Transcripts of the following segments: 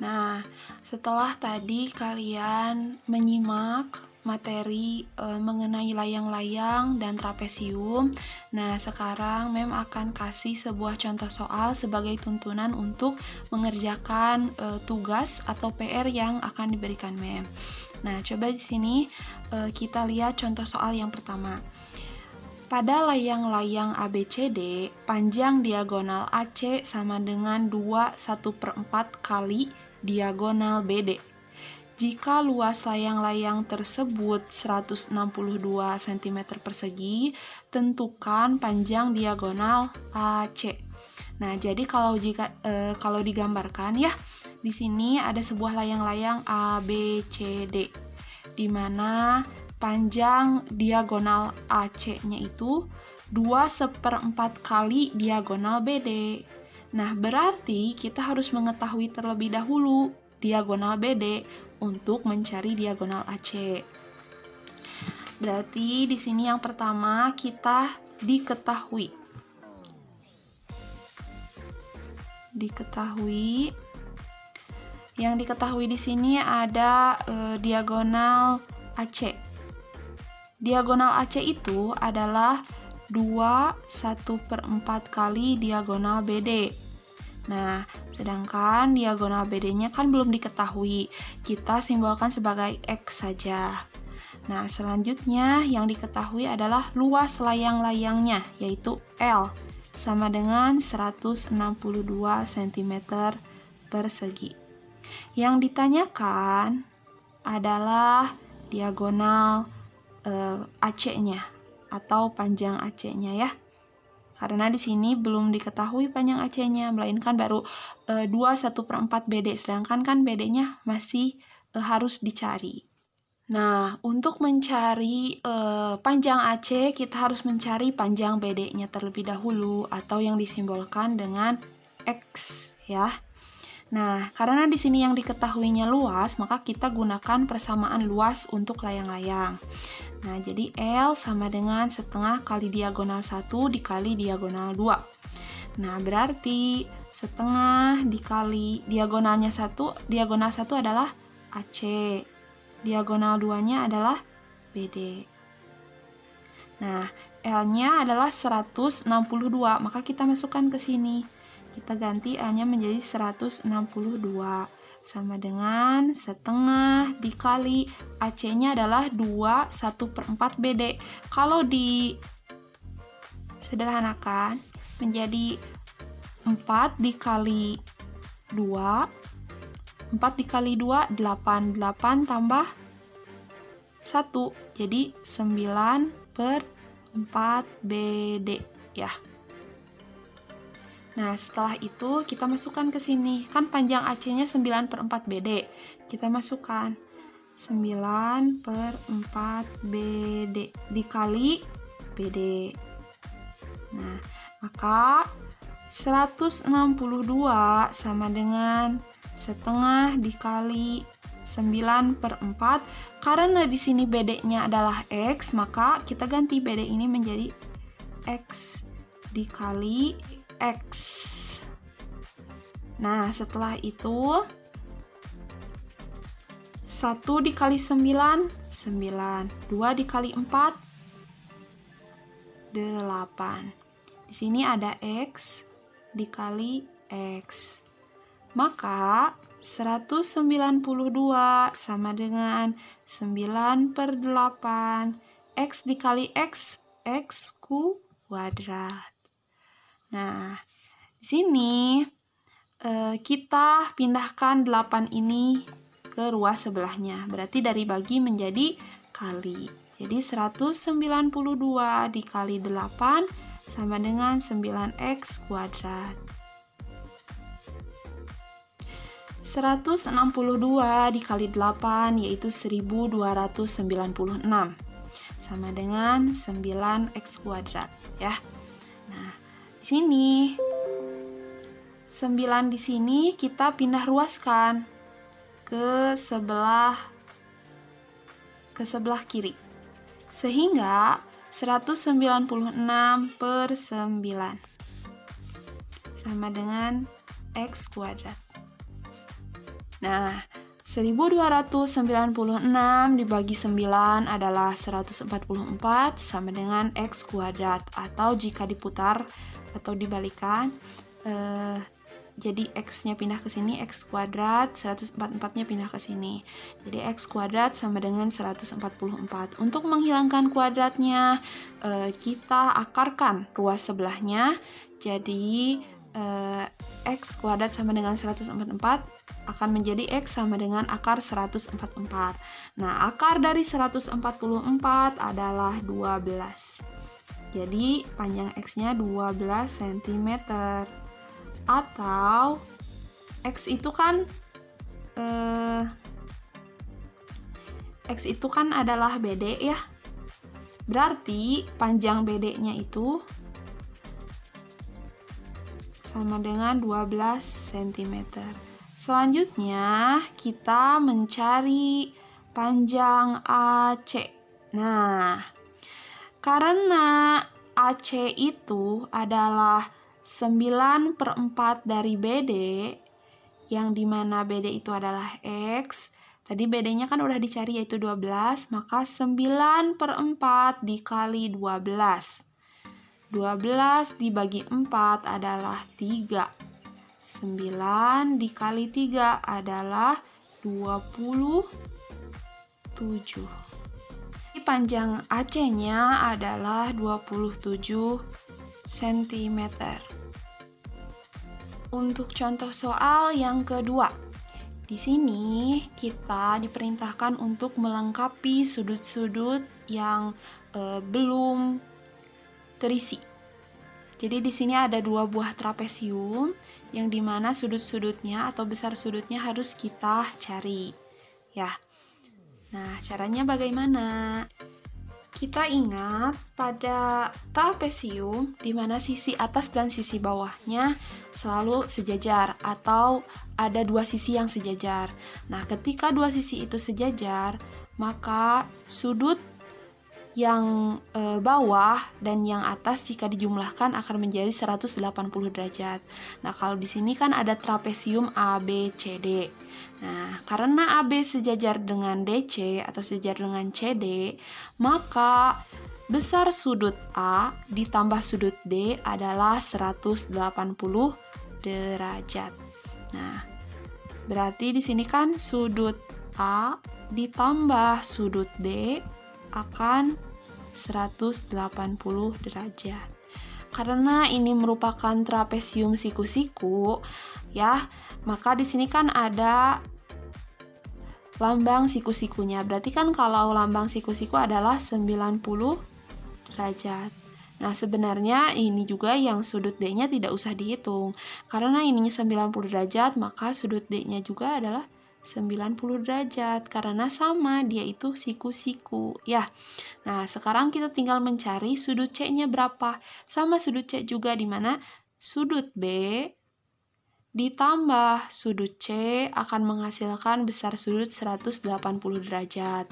Nah, setelah tadi kalian menyimak materi mengenai layang-layang dan trapesium, nah sekarang Mem akan kasih sebuah contoh soal sebagai tuntunan untuk mengerjakan tugas atau PR yang akan diberikan Mem. Nah, coba di sini kita lihat contoh soal yang pertama. Pada layang-layang ABCD, panjang diagonal AC sama dengan 2/1/4 kali diagonal BD. Jika luas layang-layang tersebut 162 cm persegi, tentukan panjang diagonal AC. Nah, jadi kalau digambarkan ya, di sini ada sebuah layang-layang ABCD, di mana panjang diagonal AC-nya itu 2/4 kali diagonal BD. Nah, berarti kita harus mengetahui terlebih dahulu diagonal BD untuk mencari diagonal AC. Berarti di sini yang pertama kita diketahui di sini ada diagonal AC. Diagonal AC itu adalah 2/1/4 kali diagonal BD. Nah, sedangkan diagonal BD-nya kan belum diketahui. Kita simbolkan sebagai X saja. Nah, selanjutnya yang diketahui adalah luas layang-layangnya, yaitu L, sama dengan 162 cm persegi. Yang ditanyakan adalah diagonal AC-nya atau panjang AC-nya ya. Karena di sini belum diketahui panjang AC-nya, melainkan baru 2/1/4 BD, sedangkan kan BD-nya masih harus dicari. Nah, untuk mencari panjang AC, kita harus mencari panjang BD-nya terlebih dahulu, atau yang disimbolkan dengan X ya. Nah, karena di sini yang diketahuinya luas, maka kita gunakan persamaan luas untuk layang-layang. Nah, jadi L sama dengan setengah kali diagonal 1 dikali diagonal 2. Nah, berarti setengah dikali diagonalnya 1, diagonal 1 adalah AC. Diagonal 2-nya adalah BD. Nah, L-nya adalah 162, maka kita masukkan ke sini. Kita ganti L-nya menjadi 162, sama dengan setengah dikali AC-nya adalah 2/1/4 BD. Kalau disederhanakan menjadi 4 dikali 2, 4 dikali 2, 8. 8 tambah 1, jadi 9/4 BD ya. Nah, setelah itu kita masukkan ke sini. Kan panjang AC-nya 9/4 BD. Kita masukkan 9/4 BD dikali BD. Nah, maka 162 sama dengan setengah dikali 9/4. Karena di sini BD-nya adalah X, maka kita ganti BD ini menjadi X dikali X. Nah, setelah itu 1 dikali 9, 9. 2 dikali 4, 8. Di sini ada X dikali X. Maka 192 sama dengan 9/8. X dikali X, X kuadrat. Nah, di sini kita pindahkan 8 ini ke ruas sebelahnya. Berarti dari bagi menjadi kali. Jadi 192 dikali 8 sama dengan 9x kuadrat. 162 dikali 8 yaitu 1296 sama dengan 9x kuadrat ya. Nah, di sini 9 di sini kita pindah ruaskan ke sebelah kiri. Sehingga 196/9 sama dengan x kuadrat. Nah, 1296 dibagi 9 adalah 144 sama dengan X kuadrat. Atau jika diputar atau dibalikan, jadi X-nya pindah ke sini, X kuadrat, 144-nya pindah ke sini. Jadi X kuadrat sama dengan 144. Untuk menghilangkan kuadratnya, kita akarkan ruas sebelahnya. Jadi X kuadrat sama dengan 144 akan menjadi X sama dengan akar 144. Nah, akar dari 144 adalah 12. Jadi, panjang X-nya 12 cm. Atau, X itu kan adalah BD ya. Berarti, panjang BD-nya itu sama dengan 12 cm. Selanjutnya, kita mencari panjang AC. Nah, karena AC itu adalah 9/4 dari BD, yang dimana BD itu adalah X. Tadi BD-nya kan udah dicari yaitu 12, maka 9/4 dikali 12. 12 dibagi 4 adalah 3. 9 dikali 3 adalah 27. Panjang AC-nya adalah 27 cm. Untuk contoh soal yang kedua. Di sini kita diperintahkan untuk melengkapi sudut-sudut yang belum terisi. Jadi di sini ada 2 buah trapesium yang dimana sudut-sudutnya atau besar sudutnya harus kita cari. Ya. Nah, caranya bagaimana? Kita ingat pada trapesium di mana sisi atas dan sisi bawahnya selalu sejajar atau ada 2 sisi yang sejajar. Nah, ketika 2 sisi itu sejajar, maka sudut yang bawah dan yang atas jika dijumlahkan akan menjadi 180 derajat. Nah, kalau di sini kan ada trapesium ABCD. Nah, karena AB sejajar dengan DC atau sejajar dengan CD, maka besar sudut A ditambah sudut D adalah 180 derajat. Nah, berarti di sini kan sudut A ditambah sudut D akan 180 derajat. Karena ini merupakan trapesium siku-siku, ya, maka di sini kan ada lambang siku-sikunya. Berarti kan kalau lambang siku-siku adalah 90 derajat. Nah, sebenarnya ini juga yang sudut D-nya tidak usah dihitung. Karena ininya 90 derajat, maka sudut D-nya juga adalah 90 derajat karena sama, dia itu siku-siku ya. Nah, sekarang kita tinggal mencari sudut C-nya berapa. Sama sudut C juga, di mana sudut B ditambah sudut C akan menghasilkan besar sudut 180 derajat.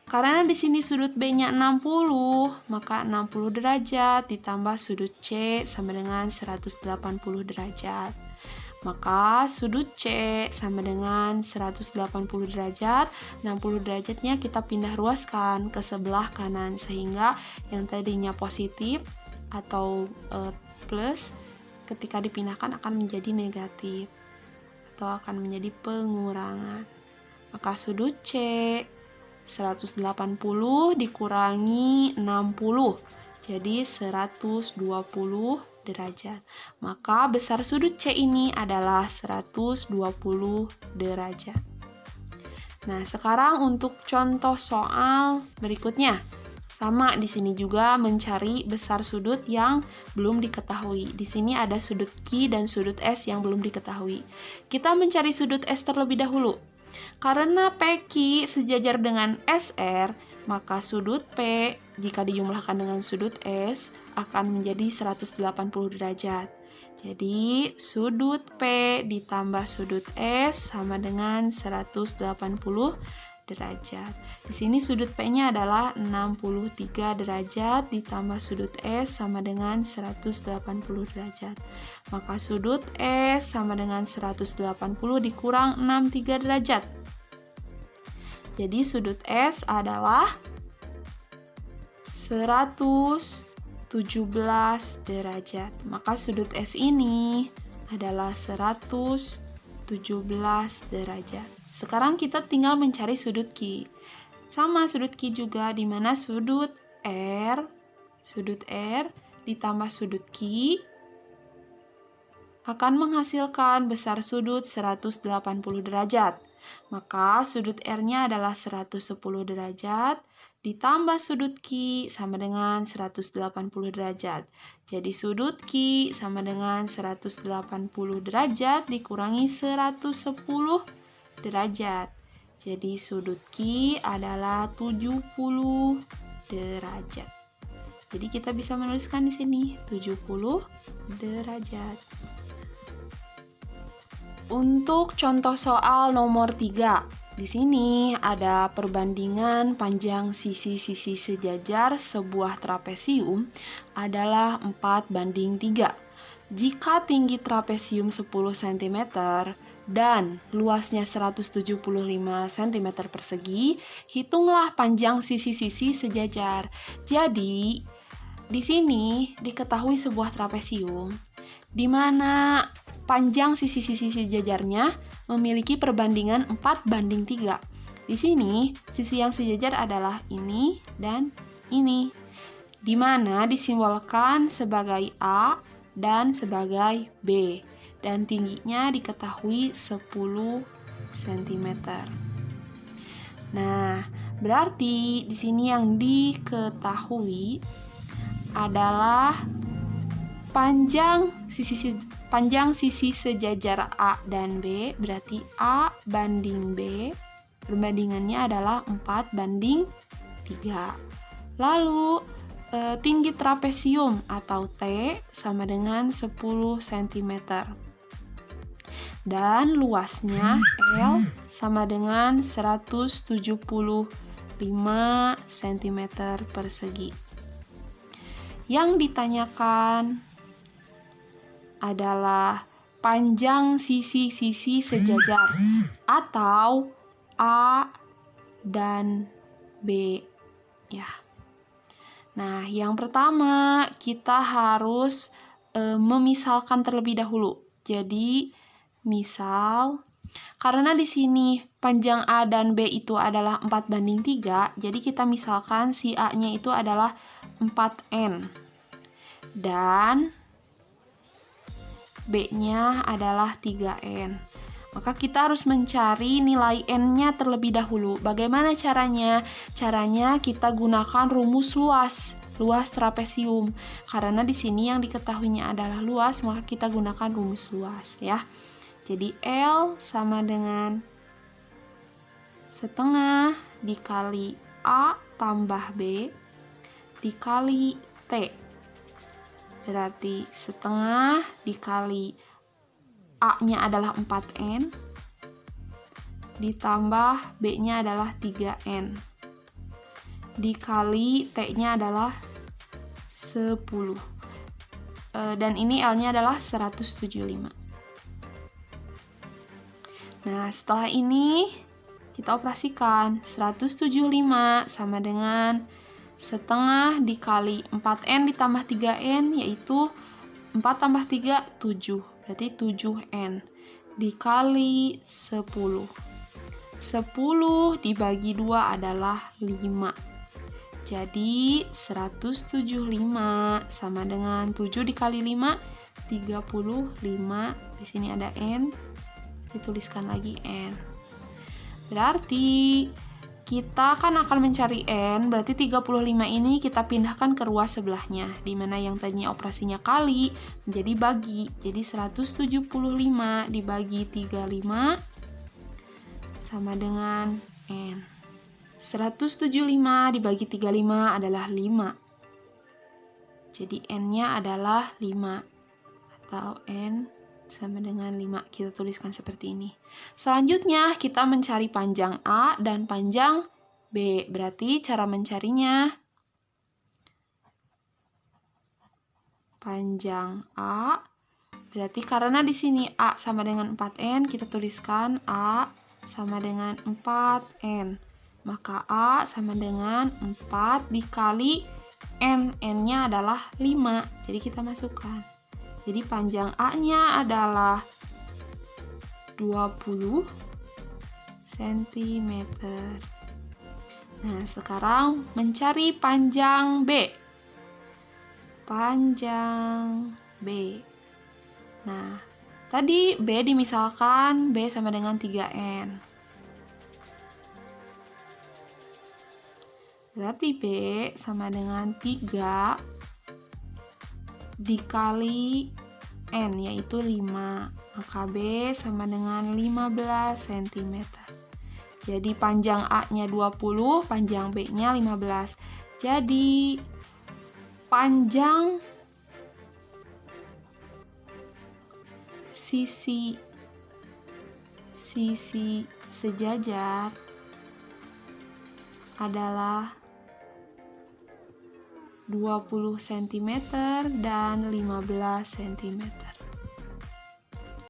Karena di sini sudut B-nya 60, maka 60 derajat ditambah sudut C sama dengan 180 derajat. Maka sudut C sama dengan 180 derajat, 60 derajatnya kita pindah ruaskan ke sebelah kanan, sehingga yang tadinya positif atau plus, ketika dipindahkan akan menjadi negatif, atau akan menjadi pengurangan. Maka sudut C 180 dikurangi 60, jadi 120 derajat. Maka besar sudut C ini adalah 120 derajat. Nah, sekarang untuk contoh soal berikutnya. Sama di sini juga mencari besar sudut yang belum diketahui. Di sini ada sudut Q dan sudut S yang belum diketahui. Kita mencari sudut S terlebih dahulu. Karena PQ sejajar dengan SR, maka sudut P jika dijumlahkan dengan sudut S akan menjadi 180 derajat. Jadi, sudut P ditambah sudut S sama dengan 180 derajat. Di sini sudut P-nya adalah 63 derajat ditambah sudut S sama dengan 180 derajat. Maka sudut S sama dengan 180 dikurang 63 derajat. Jadi sudut S adalah 117 derajat. Maka sudut S ini adalah 117 derajat. Sekarang kita tinggal mencari sudut Q. Sama sudut Q juga, di mana sudut R ditambah sudut Q akan menghasilkan besar sudut 180 derajat. Maka sudut R-nya adalah 110 derajat ditambah sudut Q sama dengan 180 derajat. Jadi sudut Q sama dengan 180 derajat dikurangi 110 derajat. Jadi sudut Q adalah 70 derajat. Jadi kita bisa menuliskan di sini 70 derajat. Untuk contoh soal nomor 3, di sini ada perbandingan panjang sisi-sisi sejajar sebuah trapesium adalah 4:3. Jika tinggi trapesium 10 cm dan luasnya 175 cm persegi, hitunglah panjang sisi-sisi sejajar. Jadi, di sini diketahui sebuah trapesium di mana panjang sisi-sisi sejajarnya memiliki perbandingan 4:3. Di sini, sisi yang sejajar adalah ini dan ini, di mana disimbolkan sebagai A dan sebagai B, dan tingginya diketahui 10 cm. Nah, berarti di sini yang diketahui adalah panjang sisi sejajar A dan B, berarti A banding B, perbandingannya adalah 4:3. Lalu, tinggi trapesium atau T sama dengan 10 cm. Dan luasnya L sama dengan 175 cm persegi. Yang ditanyakan adalah panjang sisi-sisi sejajar atau A dan B ya. Nah, yang pertama kita harus memisalkan terlebih dahulu. Jadi, misal karena di sini panjang A dan B itu adalah 4:3, jadi kita misalkan si A-nya itu adalah 4N dan B-nya adalah 3N. Maka kita harus mencari nilai N-nya terlebih dahulu. Bagaimana caranya? Caranya kita gunakan rumus luas trapesium. Karena di sini yang diketahuinya adalah luas, maka kita gunakan rumus luas ya. Jadi L sama dengan setengah dikali A tambah B dikali T. Berarti setengah dikali A-nya adalah 4N ditambah B-nya adalah 3N dikali T-nya adalah 10. Dan ini L-nya adalah 175. Nah, setelah ini kita operasikan 175 sama dengan setengah dikali 4N ditambah 3N, yaitu 4 tambah 3, 7. Berarti 7N dikali 10. 10 dibagi 2 adalah 5. Jadi 175 sama dengan 7 dikali 5, 35. Di sini ada N, dituliskan lagi N. Berarti kita kan akan mencari N, berarti 35 ini kita pindahkan ke ruas sebelahnya, di mana yang tadinya operasinya kali menjadi bagi. Jadi 175 dibagi 35 sama dengan N. 175 dibagi 35 adalah 5. Jadi N-nya adalah 5 atau N sama dengan 5. Kita tuliskan seperti ini. Selanjutnya, kita mencari panjang A dan panjang B. Berarti cara mencarinya, panjang A, berarti karena di sini A sama dengan 4N, kita tuliskan A sama dengan 4N. Maka A sama dengan 4 dikali N. N-nya adalah 5. Jadi kita masukkan. Jadi panjang A-nya adalah 20 cm. Nah, sekarang mencari panjang B. Panjang B. Nah, tadi B dimisalkan B sama dengan 3N. Berarti B sama dengan 3 dikali N, yaitu 5. Maka B sama dengan 15 cm. Jadi panjang A-nya 20, panjang B-nya 15. Jadi panjang sisi sejajar adalah 20 cm dan 15 cm.